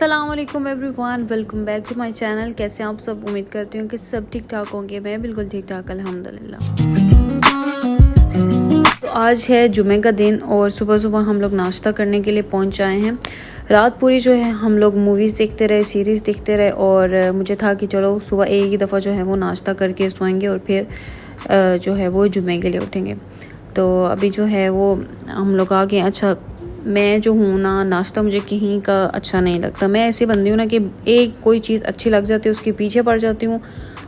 अस्सलामुअलैकुम everyone, welcome back to my channel. कैसे हैं आप सब? उम्मीद करती हूँ कि सब ठीक ठाक होंगे। मैं बिल्कुल ठीक ठाक अल्हम्दुलिल्लाह। तो आज है जुमे का दिन और सुबह सुबह हम लोग नाश्ता करने के लिए पहुँच आए हैं। रात पूरी जो है हम लोग मूवीज़ देखते रहे, सीरीज़ देखते रहे और मुझे था कि चलो सुबह एक ही दफ़ा जो है वो नाश्ता करके सोएंगे और फिर जो है वो जुमे के लिए उठेंगे। तो अभी जो है वो हम लोग आ गए। अच्छा, मैं जो हूँ ना, नाश्ता मुझे कहीं का अच्छा नहीं लगता। मैं ऐसी बंदी हूँ ना कि एक कोई चीज़ अच्छी लग जाती है उसके पीछे पड़ जाती हूँ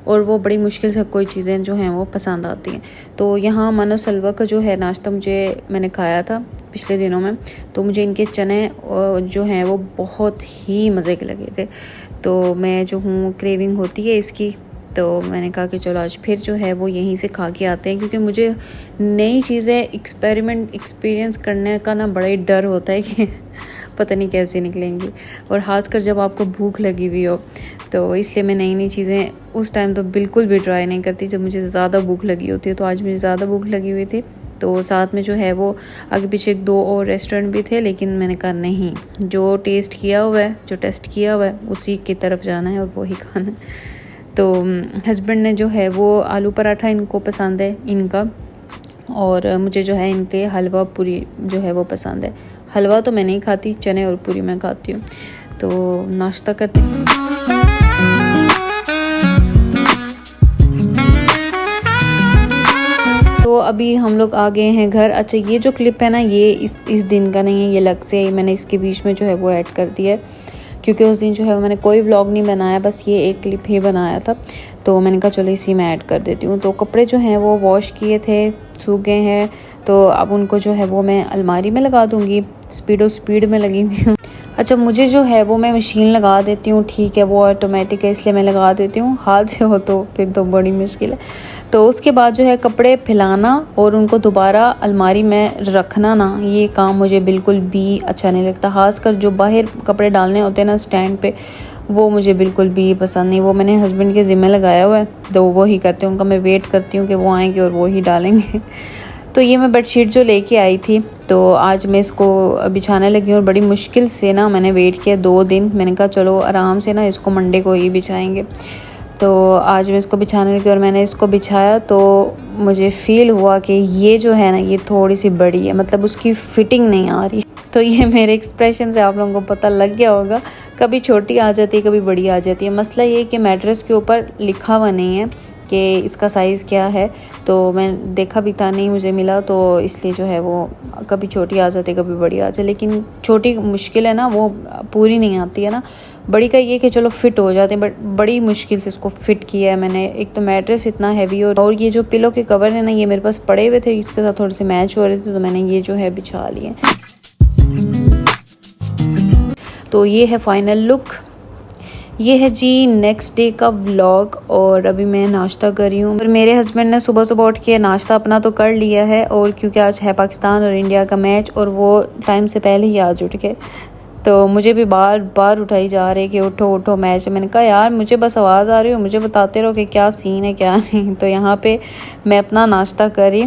और वो बड़ी मुश्किल से कोई चीज़ें जो हैं वो पसंद आती हैं। तो यहाँ मनो सलवा का जो है नाश्ता मैंने खाया था पिछले दिनों में, तो मुझे इनके चने जो हैं वो बहुत ही मज़े के लगे थे। तो मैं जो हूँ क्रेविंग होती है इसकी, तो मैंने कहा कि चलो आज फिर जो है वो यहीं से खा के आते हैं, क्योंकि मुझे नई चीज़ें एक्सपीरियंस करने का ना बड़ा ही डर होता है कि पता नहीं कैसे निकलेंगी, और ख़ासकर जब आपको भूख लगी हुई हो। तो इसलिए मैं नई चीज़ें उस टाइम तो बिल्कुल भी ट्राई नहीं करती जब मुझे ज़्यादा भूख लगी होती है। तो आज मुझे ज़्यादा भूख लगी हुई थी, तो साथ में जो है वो आगे पीछे 2 और रेस्टोरेंट भी थे, लेकिन मैंने कहा नहीं, जो टेस्ट किया हुआ है, जो टेस्ट किया हुआ है उसी की तरफ जाना है और वही खाना है। तो हस्बैंड ने जो है वो आलू पराठा इनको पसंद है इनका, और मुझे जो है इनके हलवा पूरी जो है वो पसंद है। हलवा तो मैं नहीं खाती, चने और पूरी मैं खाती हूँ। तो नाश्ता करते तो अभी हम लोग आ गए हैं घर। अच्छा, ये जो क्लिप है ना, ये इस दिन का नहीं है, ये अलग से मैंने इसके बीच में जो है वो ऐड कर दिया है, क्योंकि उस दिन जो है मैंने कोई व्लॉग नहीं बनाया, बस ये एक क्लिप ही बनाया था। तो मैंने कहा चलो इसी में ऐड कर देती हूँ। तो कपड़े जो हैं वो वॉश किए थे, सूख गए हैं, तो अब उनको जो है वो मैं अलमारी में लगा दूँगी। स्पीड में लगी हुई हूँ। अच्छा, मुझे जो है वो मैं मशीन लगा देती हूँ, ठीक है, वो ऑटोमेटिक है इसलिए मैं लगा देती हूँ। हाथ से हो तो फिर तो बड़ी मुश्किल है। तो उसके बाद जो है कपड़े फैलाना और उनको दोबारा अलमारी में रखना ना, ये काम मुझे बिल्कुल भी अच्छा नहीं लगता। खासकर जो बाहर कपड़े डालने होते हैं ना स्टैंड पे, वो मुझे बिल्कुल भी पसंद नहीं। वो मैंने हस्बैंड के ज़िम्मे लगाया हुआ है, तो वो ही करते हैं। उनका मैं वेट करती हूँ कि वो आएंगे और वो ही डालेंगे। तो ये मैं बेडशीट जो लेके आई थी, तो आज मैं इसको बिछाने लगी हूँ और बड़ी मुश्किल से ना मैंने वेट किया 2 दिन। मैंने कहा चलो आराम से ना इसको मंडे को ही बिछाएंगे। तो आज मैं इसको बिछाने लगी और मैंने इसको बिछाया, तो मुझे फ़ील हुआ कि ये जो है ना, ये थोड़ी सी बड़ी है, मतलब उसकी फ़िटिंग नहीं आ रही। तो ये मेरे एक्सप्रेशन से आप लोगों को पता लग गया होगा, कभी छोटी आ जाती है, कभी बड़ी आ जाती है। मसला ये कि मैट्रेस के ऊपर लिखा हुआ नहीं है कि इसका साइज़ क्या है, तो मैं देखा भी था, नहीं मुझे मिला, तो इसलिए जो है वो कभी छोटी आ जाती है, कभी बड़ी आ जाती है। लेकिन छोटी मुश्किल है ना, वो पूरी नहीं आती है ना। बड़ी का ये कि चलो फिट हो जाते हैं, बट बड़ी मुश्किल से इसको फिट किया है मैंने। एक तो मैट्रेस इतना हैवी और ये जो पिलो के कवर है ना, ये मेरे पास पड़े हुए थे, इसके साथ थोड़े से मैच हो रहे थे, तो मैंने ये जो है बिछा लिए। तो ये है फाइनल लुक। ये है जी नेक्स्ट डे का व्लॉग, और अभी मैं नाश्ता कर रही हूँ। और मेरे हस्बैंड ने सुबह सुबह उठ के नाश्ता अपना तो कर लिया है, और क्योंकि आज है पाकिस्तान और इंडिया का मैच, और वो टाइम से पहले ही आज उठ के, तो मुझे भी बार बार उठाई जा रही है कि उठो उठो मैच है। मैंने कहा यार मुझे बस आवाज़ आ रही हो, मुझे बताते रहो कि क्या सीन है क्या नहीं। तो यहाँ पे मैं अपना नाश्ता करी,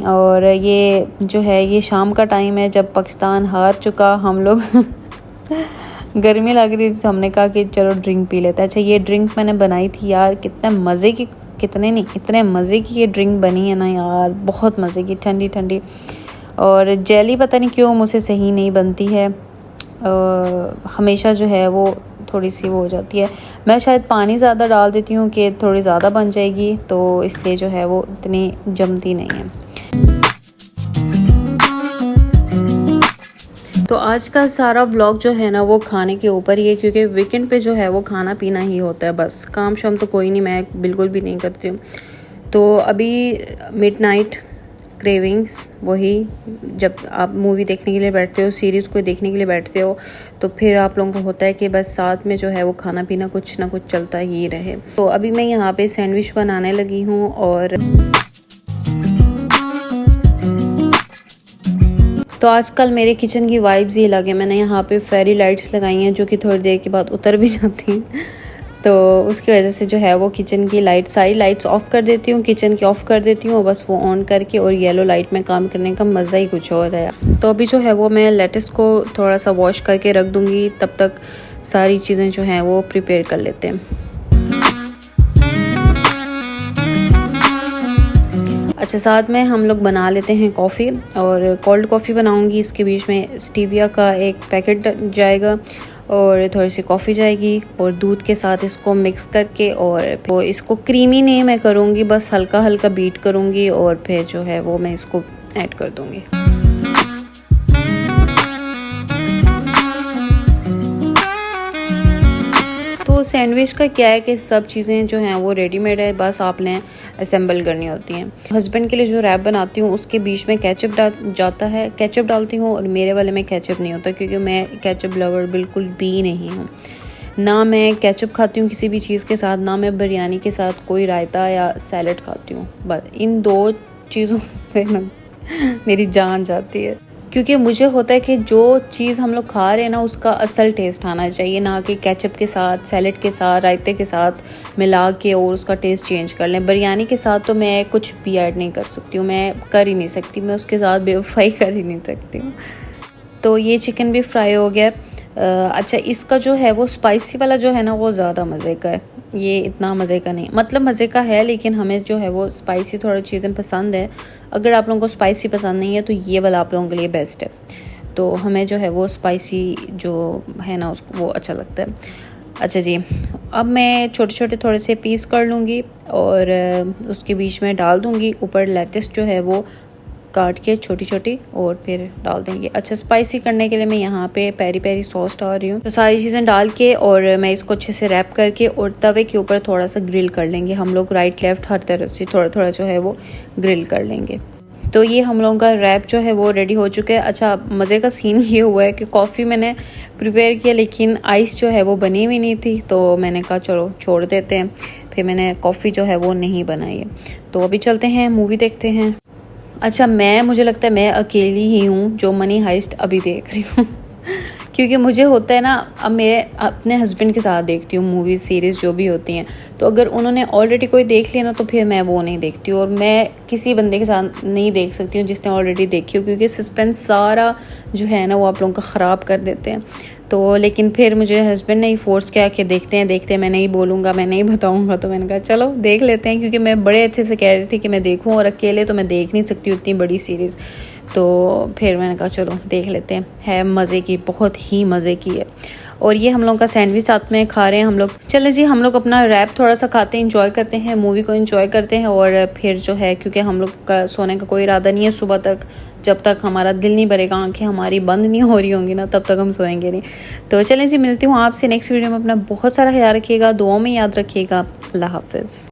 और ये जो है ये शाम का टाइम है जब पाकिस्तान हार चुका। हम लोग गर्मी लग रही थी, तो हमने कहा कि चलो ड्रिंक पी लेते हैं। अच्छा, ये ड्रिंक मैंने बनाई थी यार, इतने मज़े की ये ड्रिंक बनी है ना यार, बहुत मज़े की, ठंडी ठंडी। और जेली पता नहीं क्यों मुझसे सही नहीं बनती है, हमेशा जो है वो थोड़ी सी वो हो जाती है। मैं शायद पानी ज़्यादा डाल देती हूँ कि थोड़ी ज़्यादा बन जाएगी, तो इसलिए जो है वो इतनी जमती नहीं है। तो आज का सारा व्लॉग जो है ना वो खाने के ऊपर ही है, क्योंकि वीकेंड पे जो है वो खाना पीना ही होता है, बस काम शाम तो कोई नहीं, मैं बिल्कुल भी नहीं करती हूँ। तो अभी मिडनाइट क्रेविंग्स, वही जब आप मूवी देखने के लिए बैठते हो, सीरीज़ को देखने के लिए बैठते हो, तो फिर आप लोगों को होता है कि बस साथ में जो है वो खाना पीना कुछ ना कुछ चलता ही रहे। तो अभी मैं यहाँ पे सैंडविच बनाने लगी हूँ, और तो आजकल मेरे किचन की वाइब्स ही अलग है। मैंने यहाँ पे फेरी लाइट्स लगाई हैं जो कि थोड़ी देर के बाद उतर भी जाती हैं, तो उसकी वजह से जो है वो किचन की सारी लाइट्स ऑफ़ कर देती हूँ, किचन की ऑफ़ कर देती हूँ, बस वो ऑन करके, और येलो लाइट में काम करने का मज़ा ही कुछ और है। तो अभी जो है वो मैं लेटस को थोड़ा सा वॉश करके रख दूँगी, तब तक सारी चीज़ें जो हैं वो प्रिपेयर कर लेते हैं। अच्छा, साथ में हम लोग बना लेते हैं कॉफ़ी, और कोल्ड कॉफ़ी बनाऊंगी। इसके बीच में स्टीविया का एक पैकेट जाएगा और थोड़ी सी कॉफ़ी जाएगी, और दूध के साथ इसको मिक्स करके, और इसको क्रीमी नहीं मैं करूँगी, बस हल्का हल्का बीट करूँगी, और फिर जो है वो मैं इसको ऐड कर दूँगी। तो सैंडविच का क्या है कि सब चीज़ें जो हैं वो रेडीमेड है, बस आपने असेंबल करनी होती हैं। हस्बैंड के लिए जो रैप बनाती हूँ उसके बीच में केचप जाता है, केचप डालती हूँ, और मेरे वाले में केचप नहीं होता क्योंकि मैं केचप लवर बिल्कुल भी नहीं हूँ। ना मैं केचप खाती हूँ किसी भी चीज़ के साथ, ना मैं बिरयानी के साथ कोई रायता या सैलड खाती हूँ। बस इन 2 चीज़ों से ना मेरी जान जाती है, क्योंकि मुझे होता है कि जो चीज़ हम लोग खा रहे हैं ना उसका असल टेस्ट आना चाहिए, ना कि केचप के साथ, सैलेड के साथ, रायते के साथ मिला के और उसका टेस्ट चेंज कर लें। बिरयानी के साथ तो मैं कुछ भी ऐड नहीं कर सकती हूँ, मैं कर ही नहीं सकती, मैं उसके साथ बेवफाई कर ही नहीं सकती हूँ। तो ये चिकन भी फ्राई हो गया। अच्छा, इसका जो है वो स्पाइसी वाला जो है ना वो ज़्यादा मज़े का है, ये इतना मज़े का नहीं, मतलब मज़े का है लेकिन हमें जो है वो स्पाइसी थोड़ी चीज़ें पसंद है। अगर आप लोगों को स्पाइसी पसंद नहीं है तो ये वाला आप लोगों के लिए बेस्ट है। तो हमें जो है वो स्पाइसी जो है ना उसको वो अच्छा लगता है। अच्छा जी, अब मैं छोटे छोटे थोड़े से पीस कर लूँगी और उसके बीच में डाल दूँगी। ऊपर लेट्स जो है वो काट के छोटी छोटी और फिर डाल देंगे। अच्छा, स्पाइसी करने के लिए मैं यहाँ पे पेरी पेरी सॉस डाल रही हूँ। तो सारी चीज़ें डाल के और मैं इसको अच्छे से रैप करके और तवे के ऊपर थोड़ा सा ग्रिल कर लेंगे हम लोग, राइट लेफ्ट हर तरफ से थोड़ा थोड़ा जो है वो ग्रिल कर लेंगे। तो ये हम लोगों का रैप जो है वो रेडी हो चुका है। अच्छा, मज़े का सीन ये हुआ है कि कॉफ़ी मैंने प्रिपेयर किया लेकिन आइस जो है वो बनी हुई नहीं थी, तो मैंने कहा चलो छोड़ देते हैं, फिर मैंने कॉफ़ी जो है वो नहीं बनाई है। तो अभी चलते हैं मूवी देखते हैं। अच्छा, मुझे लगता है मैं अकेली ही हूँ जो मनी हाइस्ट अभी देख रही हूँ क्योंकि मुझे होता है ना, अब मैं अपने हस्बैंड के साथ देखती हूँ मूवी सीरीज़ जो भी होती हैं, तो अगर उन्होंने ऑलरेडी कोई देख लिया ना तो फिर मैं वो नहीं देखती हूँ, और मैं किसी बंदे के साथ नहीं देख सकती हूँ जिसने ऑलरेडी देखी हो, क्योंकि सस्पेंस सारा जो है ना वो आप लोगों का ख़राब कर देते हैं। तो लेकिन फिर मुझे हस्बैंड ने ही फोर्स किया कि देखते हैं, मैं नहीं बोलूँगा, मैं नहीं बताऊँगा, तो मैंने कहा चलो देख लेते हैं, क्योंकि मैं बड़े अच्छे से कह रही थी कि मैं देखूँ और अकेले तो मैं देख नहीं सकती उतनी बड़ी सीरीज़। तो फिर मैंने कहा चलो देख लेते हैं, है मज़े की, बहुत ही मज़े की है। और ये हम लोग का सैंडविच साथ में खा रहे हैं हम लोग। चले जी, हम लोग अपना रैप थोड़ा सा खाते हैं, इंजॉय करते हैं, मूवी को इंजॉय करते हैं, और फिर जो है क्योंकि हम लोग का सोने का कोई इरादा नहीं है सुबह तक, जब तक हमारा दिल नहीं भरेगा, आंखें हमारी बंद नहीं हो रही होंगी ना तब तक हम सोएंगे नहीं। तो चलें जी, मिलती हूँ आपसे नेक्स्ट वीडियो में। अपना बहुत सारा ख्याल रखिएगा, दुआओं में याद रखिएगा। अल्लाह हाफिज़।